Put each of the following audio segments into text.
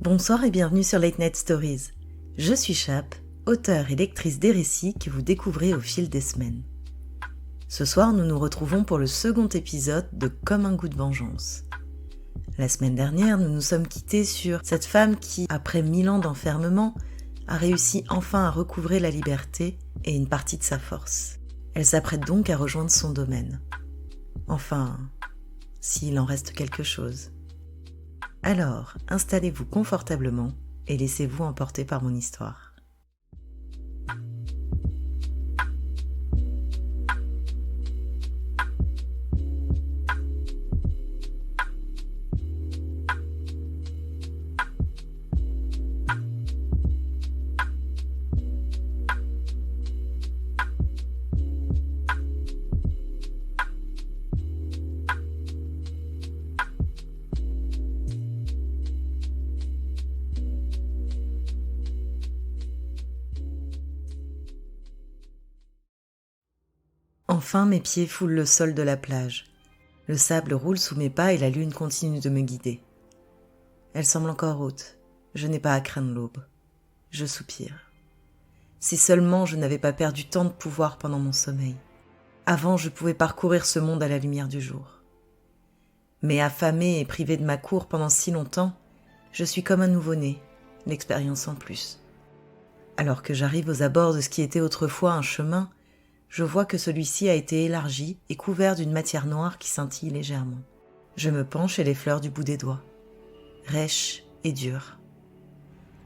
Bonsoir et bienvenue sur Late Night Stories. Je suis Chap, auteure et lectrice des récits que vous découvrez au fil des semaines. Ce soir, nous nous retrouvons pour le second épisode de Comme un goût de vengeance. La semaine dernière, nous nous sommes quittés sur cette femme qui, après 1000 ans d'enfermement, a réussi enfin à recouvrer la liberté et une partie de sa force. Elle s'apprête donc à rejoindre son domaine. Enfin, s'il en reste quelque chose. Alors, installez-vous confortablement et laissez-vous emporter par mon histoire. Enfin, mes pieds foulent le sol de la plage. Le sable roule sous mes pas et la lune continue de me guider. Elle semble encore haute. Je n'ai pas à craindre l'aube. Je soupire. Si seulement je n'avais pas perdu tant de pouvoir pendant mon sommeil. Avant, je pouvais parcourir ce monde à la lumière du jour. Mais affamée et privée de ma cour pendant si longtemps, je suis comme un nouveau-né, l'expérience en plus. Alors que j'arrive aux abords de ce qui était autrefois un chemin, je vois que celui-ci a été élargi et couvert d'une matière noire qui scintille légèrement. Je me penche et les fleurs du bout des doigts. Rêches et dures.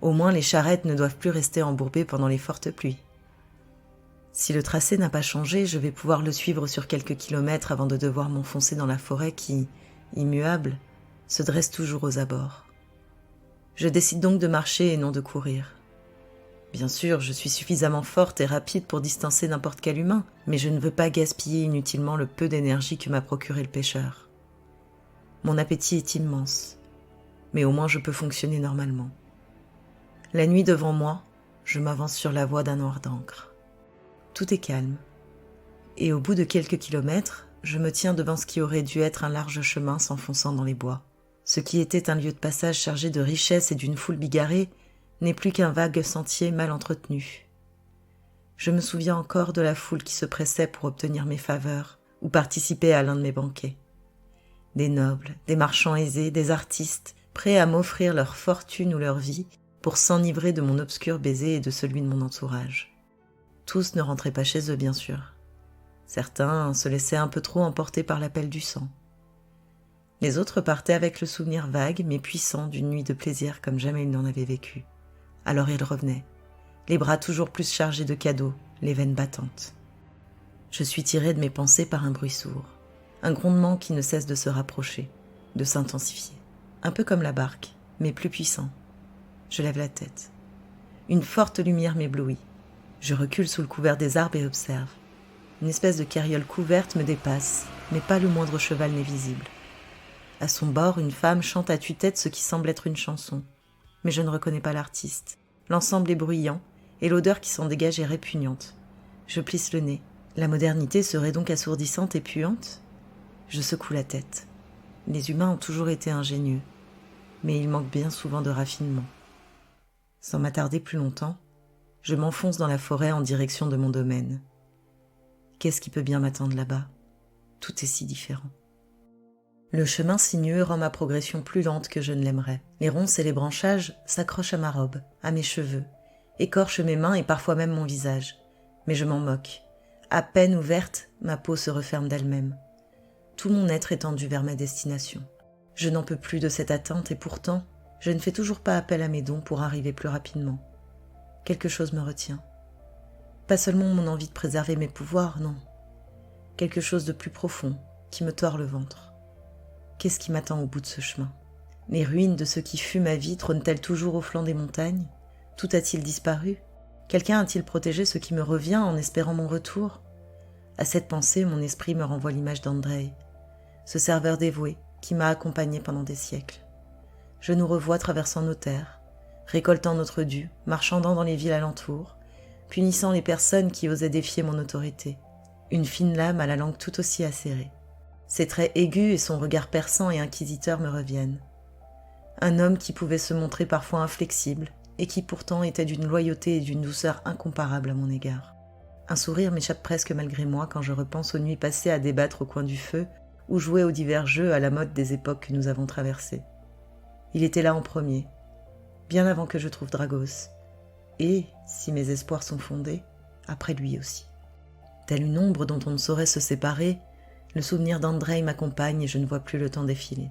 Au moins les charrettes ne doivent plus rester embourbées pendant les fortes pluies. Si le tracé n'a pas changé, je vais pouvoir le suivre sur quelques kilomètres avant de devoir m'enfoncer dans la forêt qui, immuable, se dresse toujours aux abords. Je décide donc de marcher et non de courir. Bien sûr, je suis suffisamment forte et rapide pour distancer n'importe quel humain, mais je ne veux pas gaspiller inutilement le peu d'énergie que m'a procuré le pêcheur. Mon appétit est immense, mais au moins je peux fonctionner normalement. La nuit devant moi, je m'avance sur la voie d'un noir d'encre. Tout est calme, et au bout de quelques kilomètres, je me tiens devant ce qui aurait dû être un large chemin s'enfonçant dans les bois. Ce qui était un lieu de passage chargé de richesses et d'une foule bigarrée n'est plus qu'un vague sentier mal entretenu. Je me souviens encore de la foule qui se pressait pour obtenir mes faveurs ou participer à l'un de mes banquets. Des nobles, des marchands aisés, des artistes, prêts à m'offrir leur fortune ou leur vie pour s'enivrer de mon obscur baiser et de celui de mon entourage. Tous ne rentraient pas chez eux, bien sûr. Certains se laissaient un peu trop emporter par l'appel du sang. Les autres partaient avec le souvenir vague mais puissant d'une nuit de plaisir comme jamais ils n'en avaient vécu. Alors ils revenaient, les bras toujours plus chargés de cadeaux, les veines battantes. Je suis tirée de mes pensées par un bruit sourd, un grondement qui ne cesse de se rapprocher, de s'intensifier. Un peu comme la barque, mais plus puissant. Je lève la tête. Une forte lumière m'éblouit. Je recule sous le couvert des arbres et observe. Une espèce de carriole couverte me dépasse, mais pas le moindre cheval n'est visible. À son bord, une femme chante à tue-tête ce qui semble être une chanson. Mais je ne reconnais pas l'artiste. L'ensemble est bruyant, et l'odeur qui s'en dégage est répugnante. Je plisse le nez. La modernité serait donc assourdissante et puante ? Je secoue la tête. Les humains ont toujours été ingénieux, mais ils manquent bien souvent de raffinement. Sans m'attarder plus longtemps, je m'enfonce dans la forêt en direction de mon domaine. Qu'est-ce qui peut bien m'attendre là-bas ? Tout est si différent. Le chemin sinueux rend ma progression plus lente que je ne l'aimerais. Les ronces et les branchages s'accrochent à ma robe, à mes cheveux, écorchent mes mains et parfois même mon visage. Mais je m'en moque. À peine ouverte, ma peau se referme d'elle-même. Tout mon être est tendu vers ma destination. Je n'en peux plus de cette attente et pourtant, je ne fais toujours pas appel à mes dons pour arriver plus rapidement. Quelque chose me retient. Pas seulement mon envie de préserver mes pouvoirs, non. Quelque chose de plus profond qui me tord le ventre. Qu'est-ce qui m'attend au bout de ce chemin ? Les ruines de ce qui fut ma vie trônent-elles toujours au flanc des montagnes ? Tout a-t-il disparu ? Quelqu'un a-t-il protégé ce qui me revient en espérant mon retour ? À cette pensée, mon esprit me renvoie l'image d'Andrei, ce serveur dévoué qui m'a accompagné pendant des siècles. Je nous revois traversant nos terres, récoltant notre dû, marchandant dans les villes alentours, punissant les personnes qui osaient défier mon autorité. Une fine lame à la langue tout aussi acérée. Ses traits aigus et son regard perçant et inquisiteur me reviennent. Un homme qui pouvait se montrer parfois inflexible et qui pourtant était d'une loyauté et d'une douceur incomparables à mon égard. Un sourire m'échappe presque malgré moi quand je repense aux nuits passées à débattre au coin du feu ou jouer aux divers jeux à la mode des époques que nous avons traversées. Il était là en premier, bien avant que je trouve Dragos, et, si mes espoirs sont fondés, après lui aussi. Telle une ombre dont on ne saurait se séparer, le souvenir d'Andrei m'accompagne et je ne vois plus le temps défiler.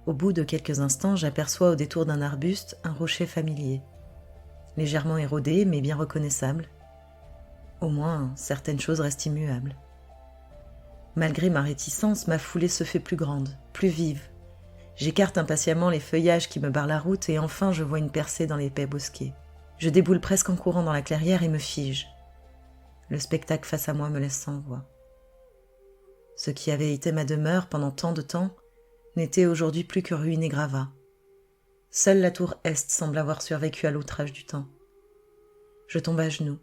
Au bout de quelques instants, j'aperçois au détour d'un arbuste un rocher familier, légèrement érodé mais bien reconnaissable. Au moins, certaines choses restent immuables. Malgré ma réticence, ma foulée se fait plus grande, plus vive. J'écarte impatiemment les feuillages qui me barrent la route et enfin je vois une percée dans l'épais bosquet. Je déboule presque en courant dans la clairière et me fige. Le spectacle face à moi me laisse sans voix. Ce qui avait été ma demeure pendant tant de temps n'était aujourd'hui plus que ruine et gravat. Seule la tour est semble avoir survécu à l'outrage du temps. Je tombe à genoux.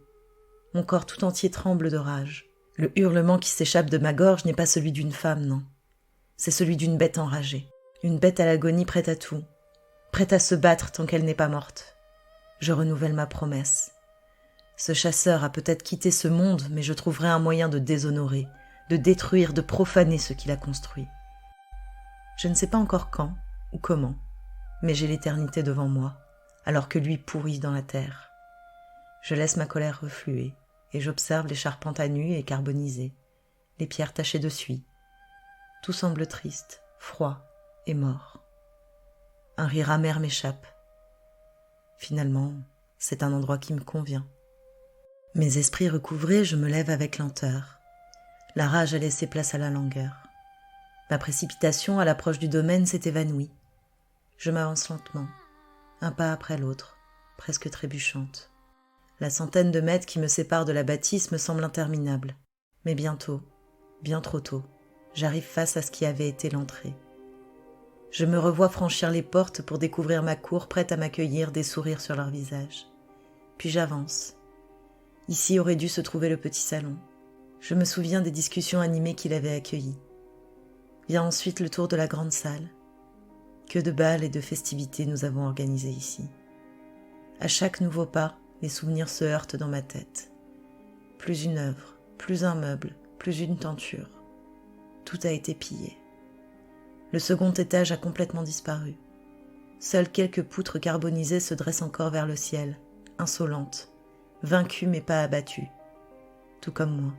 Mon corps tout entier tremble de rage. Le hurlement qui s'échappe de ma gorge n'est pas celui d'une femme, non. C'est celui d'une bête enragée. Une bête à l'agonie prête à tout. Prête à se battre tant qu'elle n'est pas morte. Je renouvelle ma promesse. Ce chasseur a peut-être quitté ce monde, mais je trouverai un moyen de déshonorer, de détruire, de profaner ce qu'il a construit. Je ne sais pas encore quand ou comment, mais j'ai l'éternité devant moi, alors que lui pourrit dans la terre. Je laisse ma colère refluer, et j'observe les charpentes à nu et carbonisées, les pierres tachées de suie. Tout semble triste, froid et mort. Un rire amer m'échappe. Finalement, c'est un endroit qui me convient. Mes esprits recouvrés, je me lève avec lenteur. La rage a laissé place à la langueur. Ma précipitation à l'approche du domaine s'est évanouie. Je m'avance lentement, un pas après l'autre, presque trébuchante. La centaine de mètres qui me séparent de la bâtisse me semble interminable. Mais bientôt, bien trop tôt, j'arrive face à ce qui avait été l'entrée. Je me revois franchir les portes pour découvrir ma cour prête à m'accueillir, des sourires sur leur visage. Puis j'avance. Ici aurait dû se trouver le petit salon. Je me souviens des discussions animées qu'il avait accueillies. Vient ensuite le tour de la grande salle. Que de bals et de festivités nous avons organisés ici. À chaque nouveau pas, les souvenirs se heurtent dans ma tête. Plus une œuvre, plus un meuble, plus une tenture. Tout a été pillé. Le second étage a complètement disparu. Seules quelques poutres carbonisées se dressent encore vers le ciel, insolentes, vaincues mais pas abattues, tout comme moi.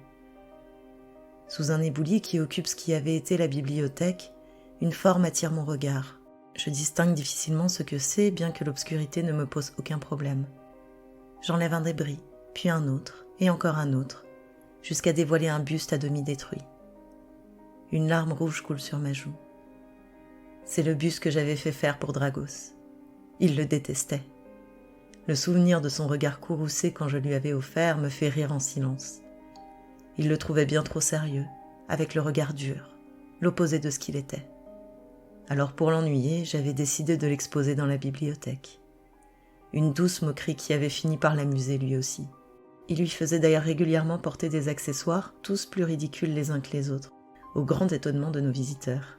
Sous un éboulis qui occupe ce qui avait été la bibliothèque, une forme attire mon regard. Je distingue difficilement ce que c'est, bien que l'obscurité ne me pose aucun problème. J'enlève un débris, puis un autre, et encore un autre, jusqu'à dévoiler un buste à demi détruit. Une larme rouge coule sur ma joue. C'est le buste que j'avais fait faire pour Dragos. Il le détestait. Le souvenir de son regard courroucé quand je lui avais offert me fait rire en silence. Il le trouvait bien trop sérieux, avec le regard dur, l'opposé de ce qu'il était. Alors pour l'ennuyer, j'avais décidé de l'exposer dans la bibliothèque. Une douce moquerie qui avait fini par l'amuser lui aussi. Il lui faisait d'ailleurs régulièrement porter des accessoires, tous plus ridicules les uns que les autres, au grand étonnement de nos visiteurs.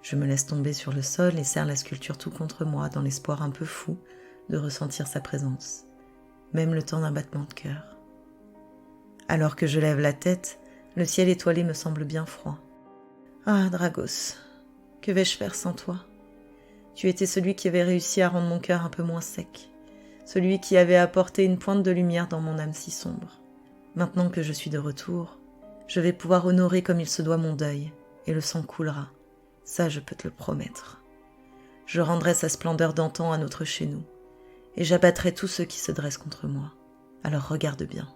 Je me laisse tomber sur le sol et serre la sculpture tout contre moi, dans l'espoir un peu fou de ressentir sa présence, même le temps d'un battement de cœur. Alors que je lève la tête, le ciel étoilé me semble bien froid. Ah, Dragos, que vais-je faire sans toi ? Tu étais celui qui avait réussi à rendre mon cœur un peu moins sec, celui qui avait apporté une pointe de lumière dans mon âme si sombre. Maintenant que je suis de retour, je vais pouvoir honorer comme il se doit mon deuil, et le sang coulera. Ça, je peux te le promettre. Je rendrai sa splendeur d'antan à notre chez nous, et j'abattrai tous ceux qui se dressent contre moi. Alors regarde bien.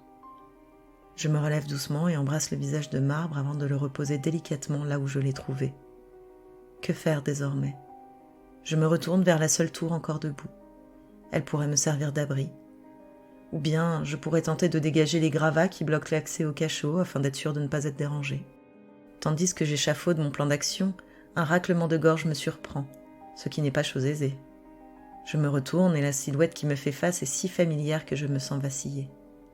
Je me relève doucement et embrasse le visage de marbre avant de le reposer délicatement là où je l'ai trouvé. Que faire désormais ? Je me retourne vers la seule tour encore debout. Elle pourrait me servir d'abri. Ou bien je pourrais tenter de dégager les gravats qui bloquent l'accès au cachot afin d'être sûr de ne pas être dérangé. Tandis que j'échafaude mon plan d'action, un raclement de gorge me surprend, ce qui n'est pas chose aisée. Je me retourne et la silhouette qui me fait face est si familière que je me sens vaciller.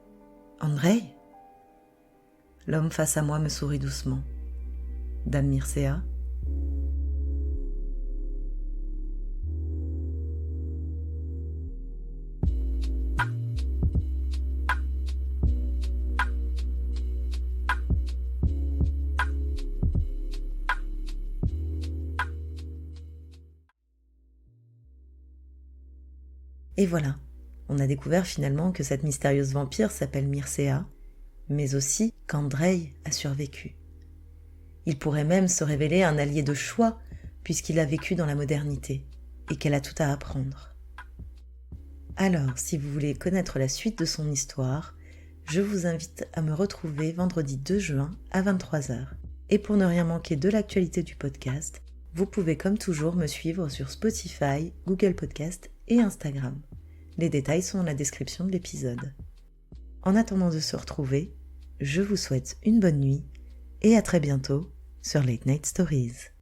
« Andrei ?» L'homme face à moi me sourit doucement. « Dame Mircea ?» Et voilà, on a découvert finalement que cette mystérieuse vampire s'appelle Mircea, mais aussi qu'Andrei a survécu. Il pourrait même se révéler un allié de choix, puisqu'il a vécu dans la modernité, et qu'elle a tout à apprendre. Alors, si vous voulez connaître la suite de son histoire, je vous invite à me retrouver vendredi 2 juin à 23h. Et pour ne rien manquer de l'actualité du podcast, vous pouvez comme toujours me suivre sur Spotify, Google Podcast et Instagram. Les détails sont dans la description de l'épisode. En attendant de se retrouver, je vous souhaite une bonne nuit et à très bientôt sur Late Night Stories.